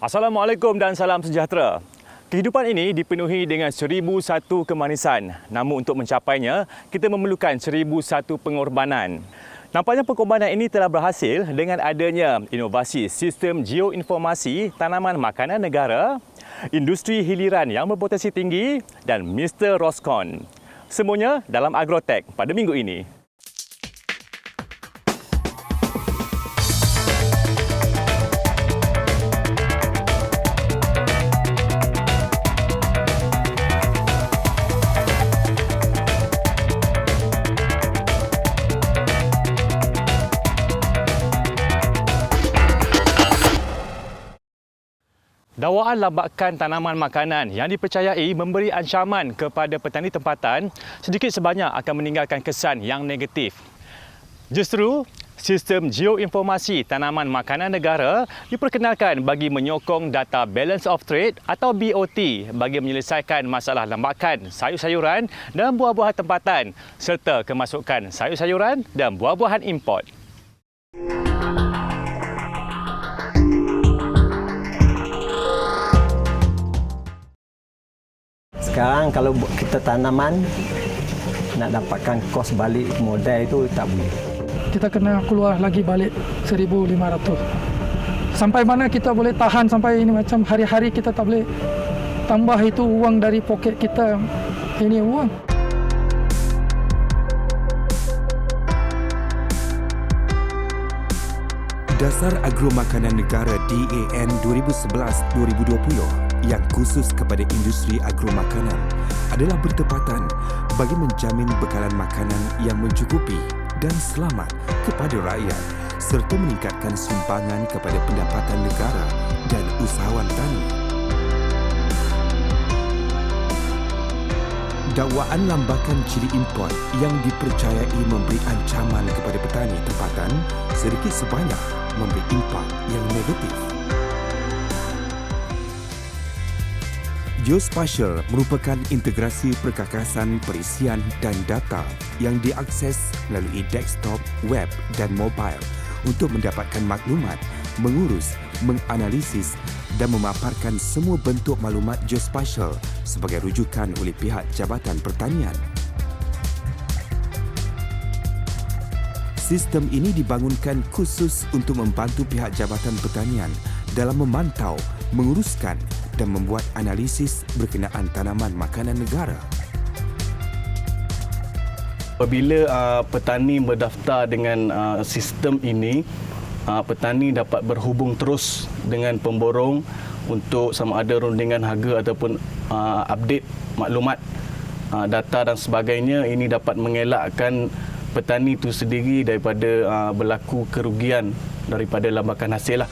Assalamualaikum dan salam sejahtera. Kehidupan ini dipenuhi dengan 1001 kemanisan. Namun untuk mencapainya, kita memerlukan 1001 pengorbanan. Nampaknya pengorbanan ini telah berhasil dengan adanya inovasi sistem geoinformasi tanaman makanan negara, industri hiliran yang berpotensi tinggi dan Mr. Roskon. Semuanya dalam Agrotech pada minggu ini. Dakwaan lambakan tanaman makanan yang dipercayai memberi ancaman kepada petani tempatan sedikit sebanyak akan meninggalkan kesan yang negatif. Justru, sistem geoinformasi tanaman makanan negara diperkenalkan bagi menyokong data balance of trade atau BOT bagi menyelesaikan masalah lambakan sayur-sayuran dan buah-buahan tempatan serta kemasukan sayur-sayuran dan buah-buahan import. Sekarang kalau kita tanaman, nak dapatkan kos balik modal itu tak boleh. Kita kena keluar lagi balik 1,500. Sampai mana kita boleh tahan sampai ini macam hari-hari kita tak boleh tambah itu uang dari poket kita. Ini uang. Dasar Agro Makanan Negara DAN 2011-2020 yang khusus kepada industri agro makanan adalah bertepatan bagi menjamin bekalan makanan yang mencukupi dan selamat kepada rakyat serta meningkatkan sumbangan kepada pendapatan negara dan usahawan tani. Dakwaan lambakan cili import yang dipercayai memberi ancaman kepada petani tempatan sedikit sebanyak memberi impak yang negatif. Geospatial merupakan integrasi perkakasan perisian dan data yang diakses melalui desktop, web dan mobile untuk mendapatkan maklumat, mengurus, menganalisis dan memaparkan semua bentuk maklumat geospatial sebagai rujukan oleh pihak Jabatan Pertanian. Sistem ini dibangunkan khusus untuk membantu pihak Jabatan Pertanian dalam memantau, menguruskan dan membuat analisis berkenaan tanaman makanan negara. Apabila petani berdaftar dengan sistem ini, petani dapat berhubung terus dengan pemborong untuk sama ada rundingan harga ataupun update maklumat data dan sebagainya. Ini dapat mengelakkan petani itu sendiri daripada berlaku kerugian daripada lambakan hasil lah.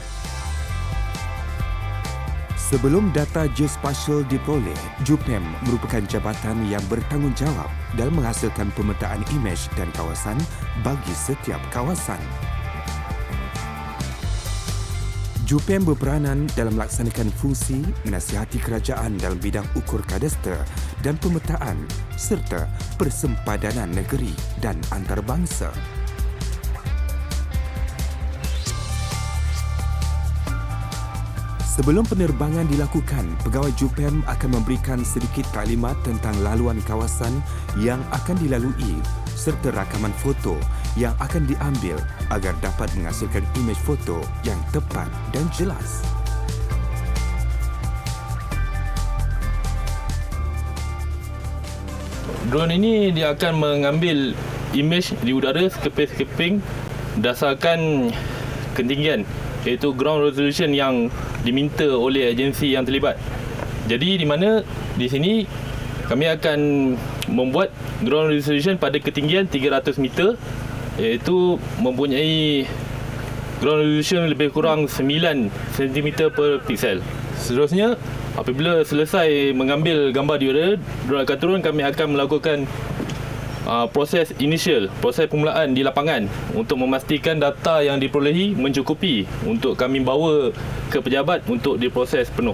Sebelum data geospatial diperoleh, JUPEM merupakan jabatan yang bertanggungjawab dalam menghasilkan pemetaan imej dan kawasan bagi setiap kawasan. JUPEM berperanan dalam melaksanakan fungsi menasihati kerajaan dalam bidang ukur kadaster dan pemetaan serta persempadanan negeri dan antarabangsa. Sebelum penerbangan dilakukan, pegawai JUPEM akan memberikan sedikit taklimat tentang laluan kawasan yang akan dilalui serta rakaman foto yang akan diambil agar dapat menghasilkan imej foto yang tepat dan jelas. Drone ini dia akan mengambil imej di udara sekeping-sekeping berdasarkan ketinggian, iaitu ground resolution yang diminta oleh agensi yang terlibat. Jadi di mana di sini kami akan membuat ground resolution pada ketinggian 300 meter, iaitu mempunyai ground resolution lebih kurang 9 cm per pixel. Seterusnya, apabila selesai mengambil gambar di udara, drone akan turun. Kami akan melakukan proses initial, proses permulaan di lapangan untuk memastikan data yang diperolehi mencukupi untuk kami bawa ke pejabat untuk diproses penuh.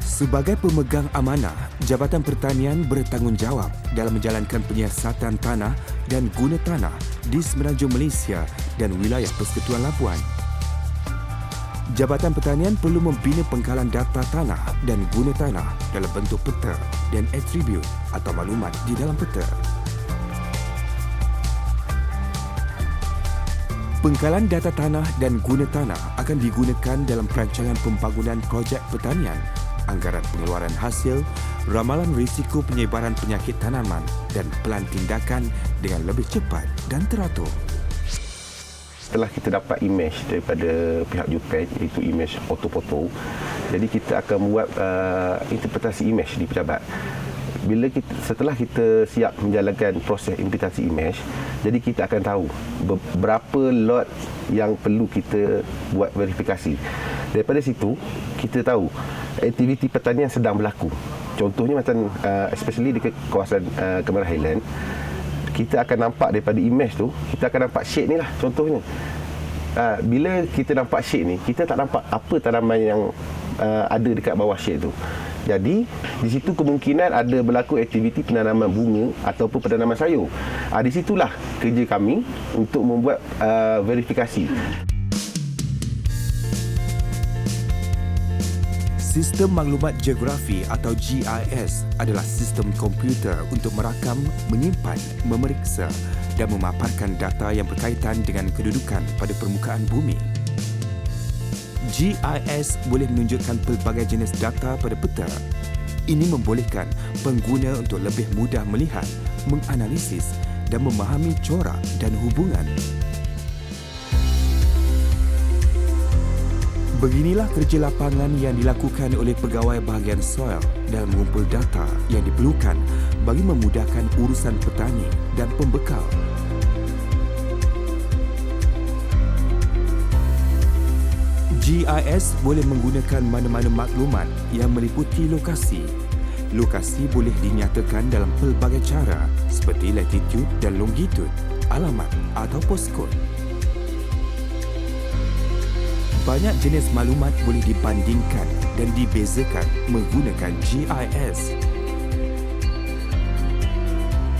Sebagai pemegang amanah, Jabatan Pertanian bertanggungjawab dalam menjalankan penyiasatan tanah dan guna tanah di semenanjung Malaysia dan wilayah Persekutuan Labuan. Jabatan Pertanian perlu membina pengkalan data tanah dan guna tanah dalam bentuk peta dan atribut atau maklumat di dalam peta. Pengkalan data tanah dan guna tanah akan digunakan dalam perancangan pembangunan projek pertanian, anggaran pengeluaran hasil, ramalan risiko penyebaran penyakit tanaman dan pelan tindakan dengan lebih cepat dan teratur. Setelah kita dapat imej daripada pihak JUPED, iaitu imej foto-foto, jadi kita akan buat interpretasi imej di pejabat. Setelah kita siap menjalankan proses interpretasi imej, jadi kita akan tahu berapa lot yang perlu kita buat verifikasi. Daripada situ, kita tahu aktiviti pertanian sedang berlaku. Contohnya macam especially di kawasan Kemarah Highland, kita akan nampak daripada imej tu, kita akan nampak shade ni lah contohnya. Bila kita nampak shade ni, kita tak nampak apa tanaman yang ada dekat bawah shade tu. Jadi, di situ kemungkinan ada berlaku aktiviti penanaman bunga ataupun penanaman sayur. Di situlah kerja kami untuk membuat verifikasi. Sistem Maklumat Geografi atau GIS adalah sistem komputer untuk merakam, menyimpan, memeriksa dan memaparkan data yang berkaitan dengan kedudukan pada permukaan bumi. GIS boleh menunjukkan pelbagai jenis data pada peta. Ini membolehkan pengguna untuk lebih mudah melihat, menganalisis dan memahami corak dan hubungan. Beginilah kerja lapangan yang dilakukan oleh pegawai bahagian soil dalam mengumpul data yang diperlukan bagi memudahkan urusan petani dan pembekal. GIS boleh menggunakan mana-mana maklumat yang meliputi lokasi. Lokasi boleh dinyatakan dalam pelbagai cara seperti latitude dan longitude, alamat atau postcode. Banyak jenis maklumat boleh dibandingkan dan dibezakan menggunakan GIS.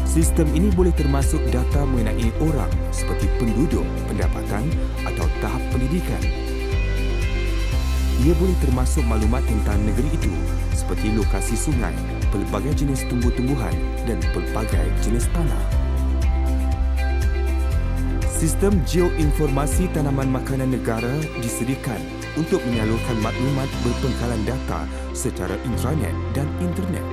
Sistem ini boleh termasuk data mengenai orang seperti penduduk, pendapatan atau tahap pendidikan. Ia boleh termasuk maklumat tentang negeri itu seperti lokasi sungai, pelbagai jenis tumbuh-tumbuhan dan pelbagai jenis tanah. Sistem Geoinformasi Tanaman Makanan Negara disediakan untuk menyalurkan maklumat berpengkalan data secara intranet dan internet.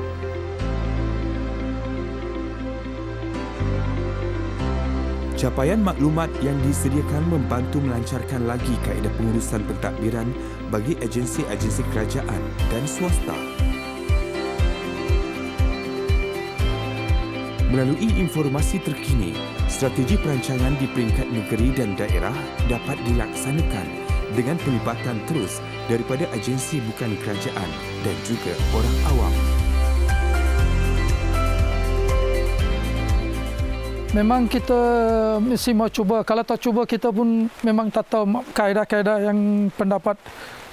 Capaian maklumat yang disediakan membantu melancarkan lagi kaedah pengurusan pentadbiran bagi agensi-agensi kerajaan dan swasta. Melalui informasi terkini, strategi perancangan di peringkat negeri dan daerah dapat dilaksanakan dengan pelibatan terus daripada agensi bukan kerajaan dan juga orang awam. Memang kita mesti mau cuba. Kalau tak cuba, kita pun memang tak tahu kaedah-kaedah yang pendapat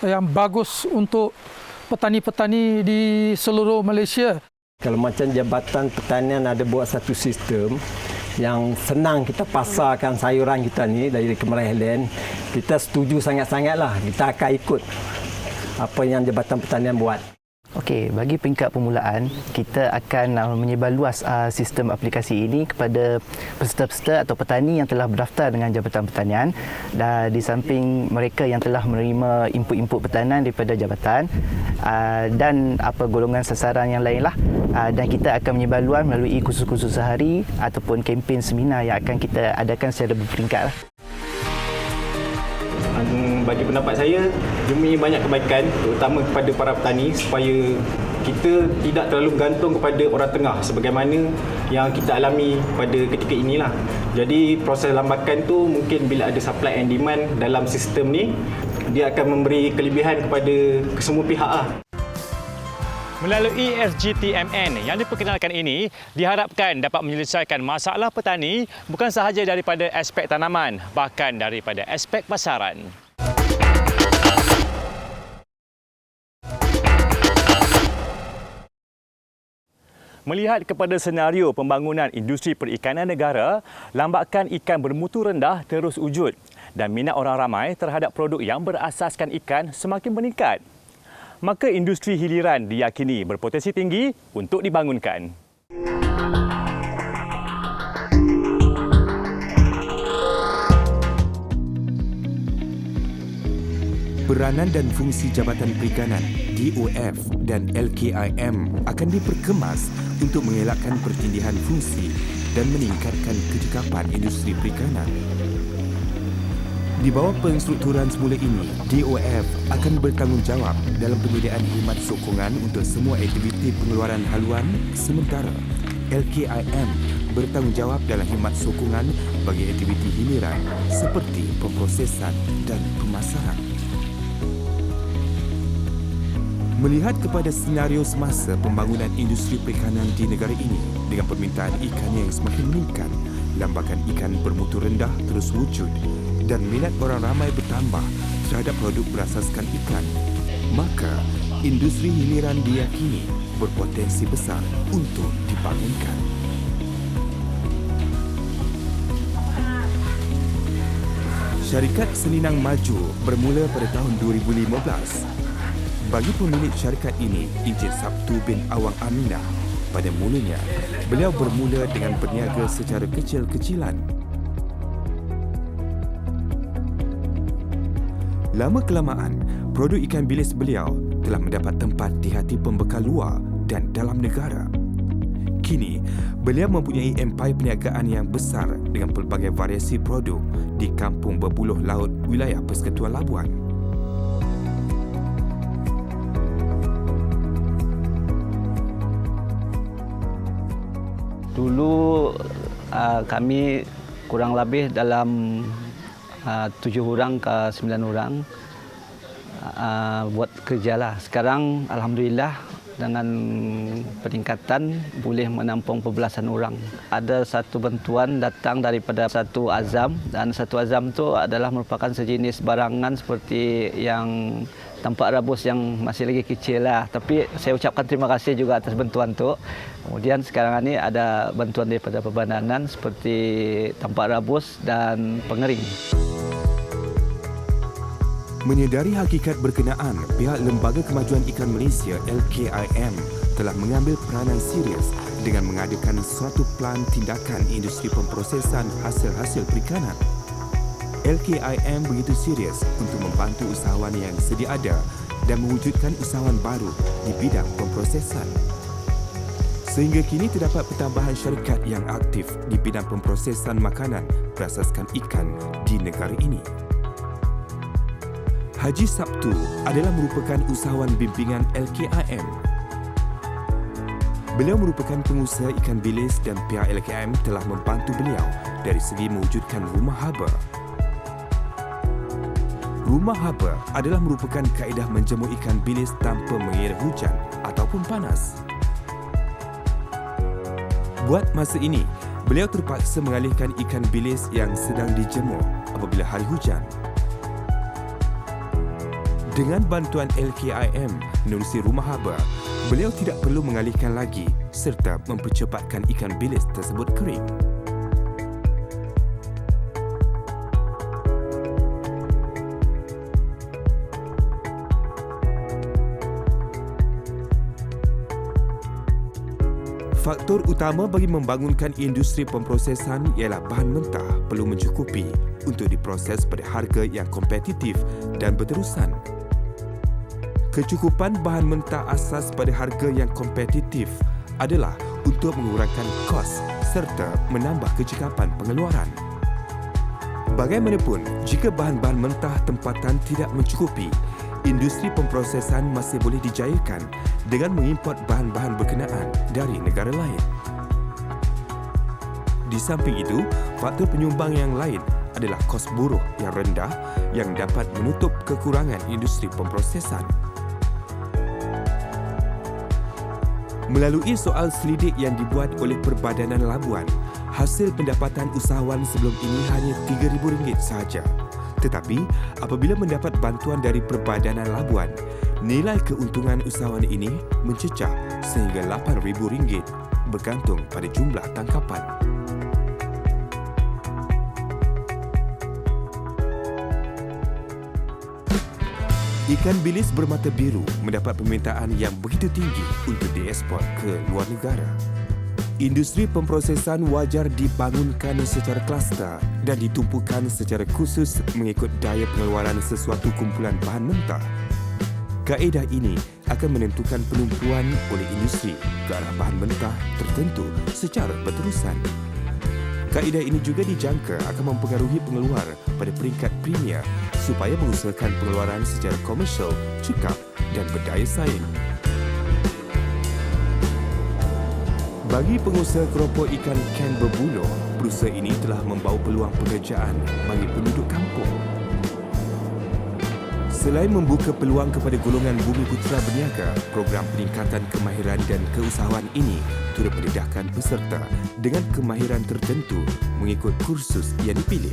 yang bagus untuk petani-petani di seluruh Malaysia. Kalau macam Jabatan Pertanian ada buat satu sistem yang senang kita pasarkan sayuran kita ni dari Kemarah Highland, kita setuju sangat-sangatlah. Kita akan ikut apa yang Jabatan Pertanian buat. Okey, bagi peringkat permulaan, kita akan menyebarluas sistem aplikasi ini kepada peserta-peserta atau petani yang telah berdaftar dengan Jabatan Pertanian, dan di samping mereka yang telah menerima input-input pertanian daripada jabatan dan apa golongan sasaran yang lainlah, dan kita akan menyebarluas melalui kursus-kursus sehari ataupun kempen seminar yang akan kita adakan secara berperingkat. Bagi pendapat saya, dia mempunyai banyak kebaikan, terutama kepada para petani, supaya kita tidak terlalu bergantung kepada orang tengah sebagaimana yang kita alami pada ketika inilah. Jadi proses lambakan tu mungkin bila ada supply and demand dalam sistem ni, dia akan memberi kelebihan kepada kesemua pihak lah. Melalui SGTMN yang diperkenalkan ini, diharapkan dapat menyelesaikan masalah petani bukan sahaja daripada aspek tanaman, bahkan daripada aspek pasaran. Melihat kepada senario pembangunan industri perikanan negara, lambakan ikan bermutu rendah terus wujud dan minat orang ramai terhadap produk yang berasaskan ikan semakin meningkat. Maka industri hiliran diyakini berpotensi tinggi untuk dibangunkan. Peranan dan fungsi Jabatan Perikanan, DOF dan LKIM akan diperkemas untuk mengelakkan pertindihan fungsi dan meningkatkan kecekapan industri perikanan. Di bawah penstrukturan semula ini, DOF akan bertanggungjawab dalam penyediaan khidmat sokongan untuk semua aktiviti pengeluaran haluan, sementara LKIM bertanggungjawab dalam khidmat sokongan bagi aktiviti hiliran seperti pemprosesan dan pemasaran. Melihat kepada senario semasa pembangunan industri perikanan di negara ini dengan permintaan ikan yang semakin meningkat, lambakan ikan bermutu rendah terus wujud dan minat orang ramai bertambah terhadap produk berasaskan ikan, maka industri hiliran diyakini berpotensi besar untuk dibangunkan. Syarikat Seninang Maju bermula pada tahun 2015. Bagi pemilik syarikat ini, Encik Sabtu bin Awang Aminah, pada mulanya, beliau bermula dengan berniaga secara kecil-kecilan. Lama-kelamaan, produk ikan bilis beliau telah mendapat tempat di hati pembekal luar dan dalam negara. Kini, beliau mempunyai empayar perniagaan yang besar dengan pelbagai variasi produk di kampung berbuluh laut wilayah Persekutuan Labuan. Dulu kami kurang lebih dalam 7 orang ke 9 orang buat kerja lah. Sekarang Alhamdulillah dengan peningkatan boleh menampung berbelasan orang. Ada satu bantuan datang daripada Satu Azam, dan Satu Azam itu adalah merupakan sejenis barangan seperti yang tampak rabus yang masih lagi kecil lah. Tapi saya ucapkan terima kasih juga atas bantuan itu. Kemudian sekarang ini ada bantuan daripada Perbandanan seperti tampak rabus dan pengering. Menyedari hakikat berkenaan, pihak Lembaga Kemajuan Ikan Malaysia LKIM telah mengambil peranan serius dengan mengadakan suatu pelan tindakan industri pemprosesan hasil-hasil perikanan. LKIM begitu serius untuk membantu usahawan yang sedia ada dan mewujudkan usahawan baru di bidang pemprosesan. Sehingga kini terdapat pertambahan syarikat yang aktif di bidang pemprosesan makanan berasaskan ikan di negara ini. Haji Sabtu adalah merupakan usahawan bimbingan LKIM. Beliau merupakan pengusaha ikan bilis dan pihak LKIM telah membantu beliau dari segi mewujudkan rumah haba. Rumah haba adalah merupakan kaedah menjemur ikan bilis tanpa mengira hujan ataupun panas. Buat masa ini, beliau terpaksa mengalihkan ikan bilis yang sedang dijemur apabila hari hujan. Dengan bantuan LKIM menerusi rumah haba, beliau tidak perlu mengalihkan lagi serta mempercepatkan ikan bilis tersebut kering. Faktor utama bagi membangunkan industri pemprosesan ialah bahan mentah perlu mencukupi untuk diproses pada harga yang kompetitif dan berterusan. Kecukupan bahan mentah asas pada harga yang kompetitif adalah untuk mengurangkan kos serta menambah kecekapan pengeluaran. Bagaimanapun, jika bahan-bahan mentah tempatan tidak mencukupi, industri pemprosesan masih boleh dijayakan dengan mengimport bahan-bahan berkenaan dari negara lain. Di samping itu, faktor penyumbang yang lain adalah kos buruh yang rendah yang dapat menutup kekurangan industri pemprosesan. Melalui soal selidik yang dibuat oleh Perbadanan Labuan, hasil pendapatan usahawan sebelum ini hanya RM3,000 sahaja. Tetapi, apabila mendapat bantuan dari Perbadanan Labuan, nilai keuntungan usahawan ini mencecah sehingga RM8,000 bergantung pada jumlah tangkapan. Ikan bilis bermata biru mendapat permintaan yang begitu tinggi untuk diekspor ke luar negara. Industri pemprosesan wajar dibangunkan secara kluster dan ditumpukan secara khusus mengikut daya pengeluaran sesuatu kumpulan bahan mentah. Kaedah ini akan menentukan penumpuan oleh industri ke arah bahan mentah tertentu secara berterusan. Kaedah ini juga dijangka akan mempengaruhi pengeluar pada peringkat premier supaya mengusahakan pengeluaran secara komersial, cekap dan berdaya saing. Bagi pengusaha keropok ikan Ken berbuluh, perusahaan ini telah membawa peluang pekerjaan bagi penduduk kampung. Selain membuka peluang kepada golongan bumi putera berniaga, program peningkatan kemahiran dan keusahawan ini turut mendedahkan peserta dengan kemahiran tertentu mengikut kursus yang dipilih.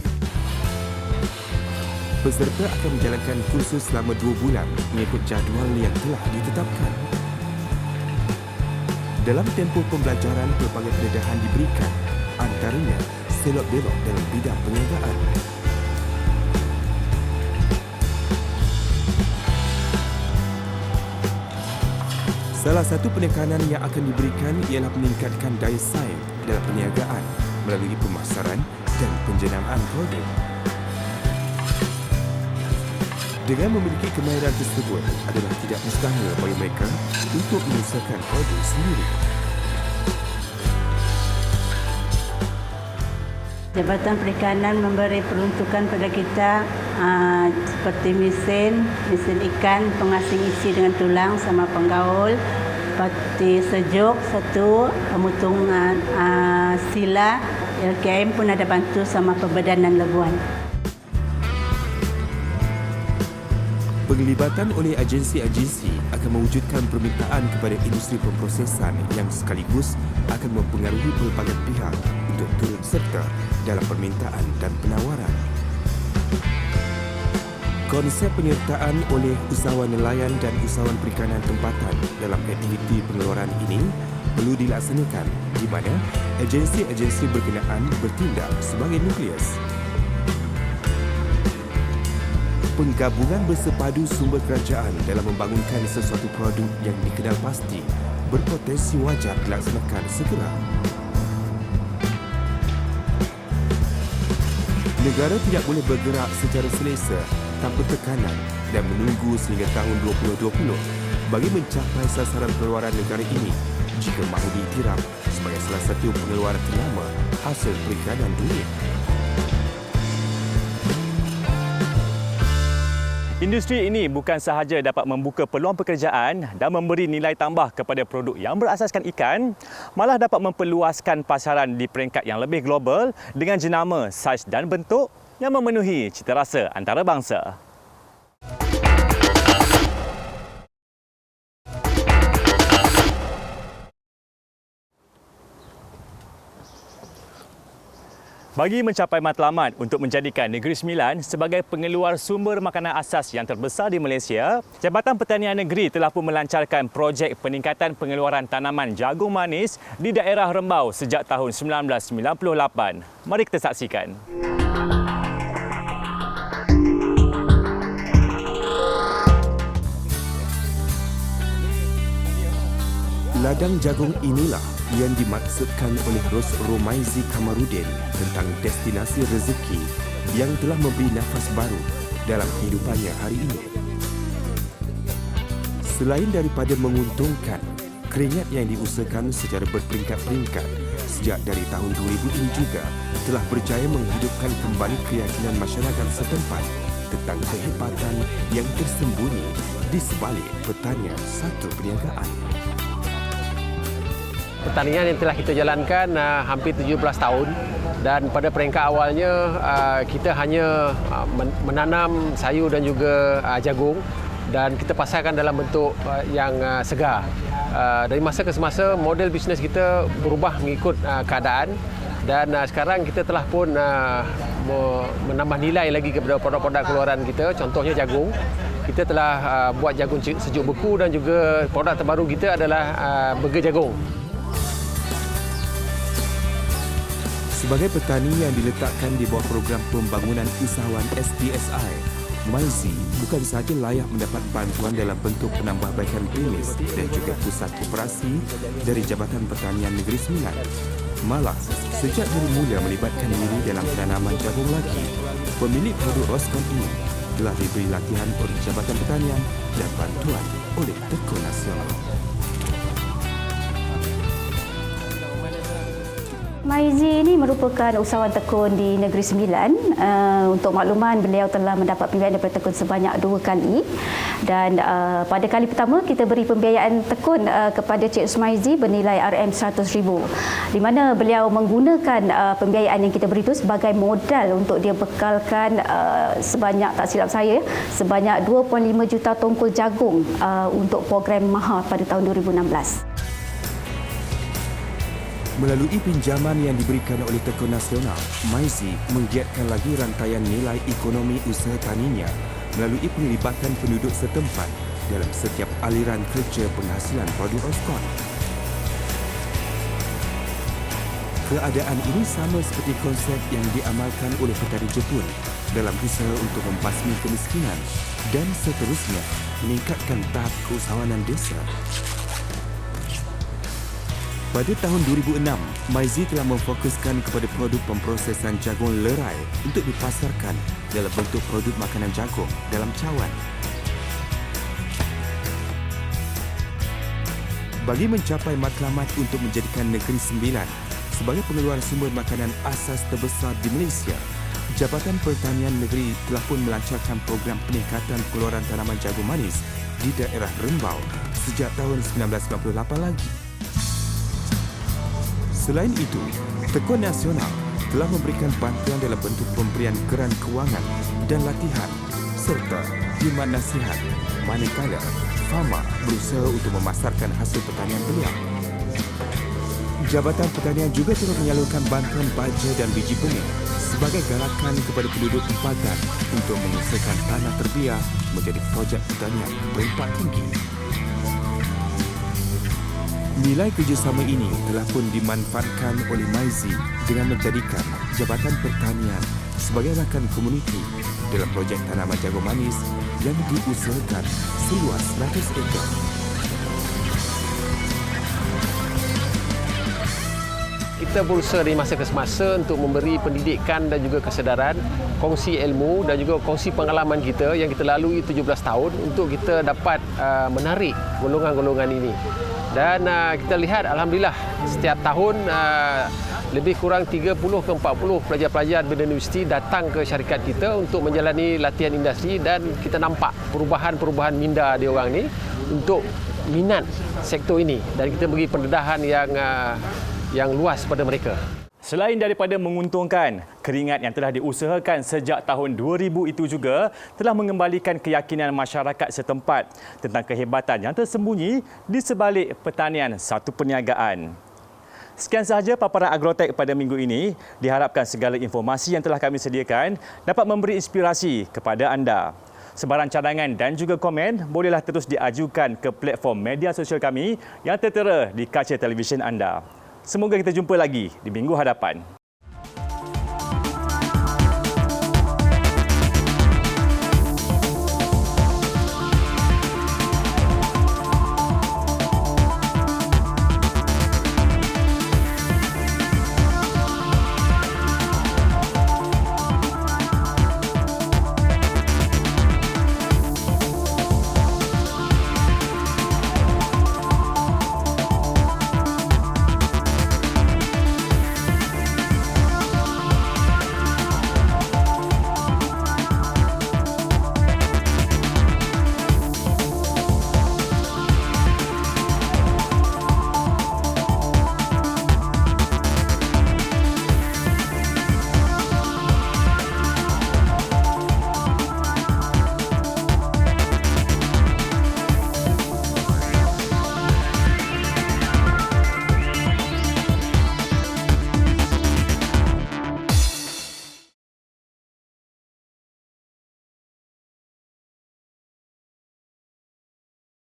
Peserta akan menjalankan kursus selama 2 bulan mengikut jadual yang telah ditetapkan. Dalam tempoh pembelajaran, pelbagai pendedahan diberikan, antaranya selok-belok dalam bidang perniagaan. Salah satu penekanan yang akan diberikan ialah meningkatkan daya saing dalam perniagaan melalui pemasaran dan penjenayaan produk. Dengan memiliki kemahiran tersebut adalah tidak mustahil bagi mereka untuk mengusahakan produk sendiri. Jabatan Perikanan memberi peruntukan pada kita seperti mesin ikan, pengasing isi dengan tulang sama penggaul, peti sejuk, satu, pemutung sila, LKM pun ada bantu sama perbedanan lebuan. Penglibatan oleh agensi-agensi akan mewujudkan permintaan kepada industri pemprosesan yang sekaligus akan mempengaruhi pelbagai pihak untuk turut serta dalam permintaan dan penawaran. Konsep penyertaan oleh usahawan nelayan dan usahawan perikanan tempatan dalam aktiviti pengeluaran ini perlu dilaksanakan di mana agensi-agensi berkenaan bertindak sebagai nukleus. Penggabungan bersepadu sumber kerajaan dalam membangunkan sesuatu produk yang dikenal pasti berpotensi wajar dilaksanakan segera. Negara tidak boleh bergerak secara selesa tanpa tekanan dan menunggu sehingga tahun 2020 bagi mencapai sasaran pengeluaran negara ini jika mahu diiktiraf sebagai salah satu pengeluaran terlama hasil perikanan dunia. Industri ini bukan sahaja dapat membuka peluang pekerjaan dan memberi nilai tambah kepada produk yang berasaskan ikan, malah dapat memperluaskan pasaran di peringkat yang lebih global dengan jenama, saiz dan bentuk yang memenuhi citarasa antarabangsa. Bagi mencapai matlamat untuk menjadikan Negeri Sembilan sebagai pengeluar sumber makanan asas yang terbesar di Malaysia, Jabatan Pertanian Negeri telah pun melancarkan projek peningkatan pengeluaran tanaman jagung manis di daerah Rembau sejak tahun 1998. Mari kita saksikan. Ladang jagung inilah yang dimaksudkan oleh Ros Romaizi Kamarudin tentang destinasi rezeki yang telah memberi nafas baru dalam kehidupannya hari ini. Selain daripada menguntungkan, keringat yang diusahakan secara berperingkat-peringkat sejak dari tahun 2000 ini juga telah berjaya menghidupkan kembali keyakinan masyarakat setempat tentang kehebatan yang tersembunyi di sebalik pertanian satu perniagaan. Pertanian yang telah kita jalankan hampir 17 tahun dan pada peringkat awalnya kita hanya menanam sayur dan juga jagung dan kita pasarkan dalam bentuk yang segar. Dari masa ke semasa model bisnes kita berubah mengikut keadaan dan sekarang kita telah pun menambah nilai lagi kepada produk-produk keluaran kita, contohnya jagung. Kita telah buat jagung sejuk beku dan juga produk terbaru kita adalah burger jagung. Sebagai petani yang diletakkan di bawah program pembangunan usahawan SDSI, MyZ bukan sahaja layak mendapat bantuan dalam bentuk penambahbaikan premis dan juga pusat operasi dari Jabatan Pertanian Negeri Sembilan. Malah, sejak dari mula melibatkan diri dalam penanaman jagung lagi, pemilik produk Roskon ini telah diberi latihan oleh Jabatan Pertanian dan bantuan oleh Tekun Nasional. MyZ ini merupakan usahawan tekun di Negeri Sembilan. Untuk makluman, beliau telah mendapat pembiayaan daripada tekun sebanyak 2 kali. Dan pada kali pertama, kita beri pembiayaan tekun kepada Cik MyZ bernilai RM100,000. Di mana beliau menggunakan pembiayaan yang kita beri itu sebagai modal untuk dia bekalkan sebanyak, tak silap saya, sebanyak 2.5 juta tongkol jagung untuk program MAHA pada tahun 2016. Melalui pinjaman yang diberikan oleh Tekun Nasional, MyZ menggiatkan lagi rantaian nilai ekonomi usaha taninya melalui penglibatan penduduk setempat dalam setiap aliran kerja penghasilan produk Roskon. Keadaan ini sama seperti konsep yang diamalkan oleh petani Jepun dalam usaha untuk membasmi kemiskinan dan seterusnya meningkatkan tahap keusahawanan desa. Pada tahun 2006, MyZ telah memfokuskan kepada produk pemprosesan jagung lerai untuk dipasarkan dalam bentuk produk makanan jagung dalam cawan. Bagi mencapai matlamat untuk menjadikan Negeri Sembilan sebagai pengeluar sumber makanan asas terbesar di Malaysia, Jabatan Pertanian Negeri telah pun melancarkan program peningkatan pengeluaran tanaman jagung manis di daerah Rembau sejak tahun 1998 lagi. Selain itu, Tekun Nasional telah memberikan bantuan dalam bentuk pemberian geran kewangan dan latihan serta khidmat nasihat manakala Fama berusaha untuk memasarkan hasil pertanian beliau. Jabatan Pertanian juga turut menyalurkan bantuan baja dan biji benih sebagai galakan kepada penduduk tempatan untuk mengusahakan tanah terbiar menjadi projek pertanian berimpak tinggi. Nilai kerjasama ini telah pun dimanfaatkan oleh MyZ dengan menjadikan Jabatan Pertanian sebagai rakan komuniti dalam projek tanaman jagung manis yang diusahakan seluas 100 ekar. Kita berusaha dari masa ke semasa untuk memberi pendidikan dan juga kesedaran, kongsi ilmu dan juga kongsi pengalaman kita yang kita lalui 17 tahun untuk kita dapat menarik golongan-golongan ini. Dan kita lihat alhamdulillah setiap tahun lebih kurang 30 ke 40 pelajar-pelajar beruniversiti datang ke syarikat kita untuk menjalani latihan industri dan kita nampak perubahan-perubahan minda dia orang ni untuk minat sektor ini dan kita beri pendedahan yang luas pada mereka. Selain daripada menguntungkan, keringat yang telah diusahakan sejak tahun 2000 itu juga telah mengembalikan keyakinan masyarakat setempat tentang kehebatan yang tersembunyi di sebalik pertanian satu perniagaan. Sekian sahaja paparan Agrotech pada minggu ini. Diharapkan segala informasi yang telah kami sediakan dapat memberi inspirasi kepada anda. Sebarang cadangan dan juga komen bolehlah terus diajukan ke platform media sosial kami yang tertera di kaca televisyen anda. Semoga kita jumpa lagi di minggu hadapan.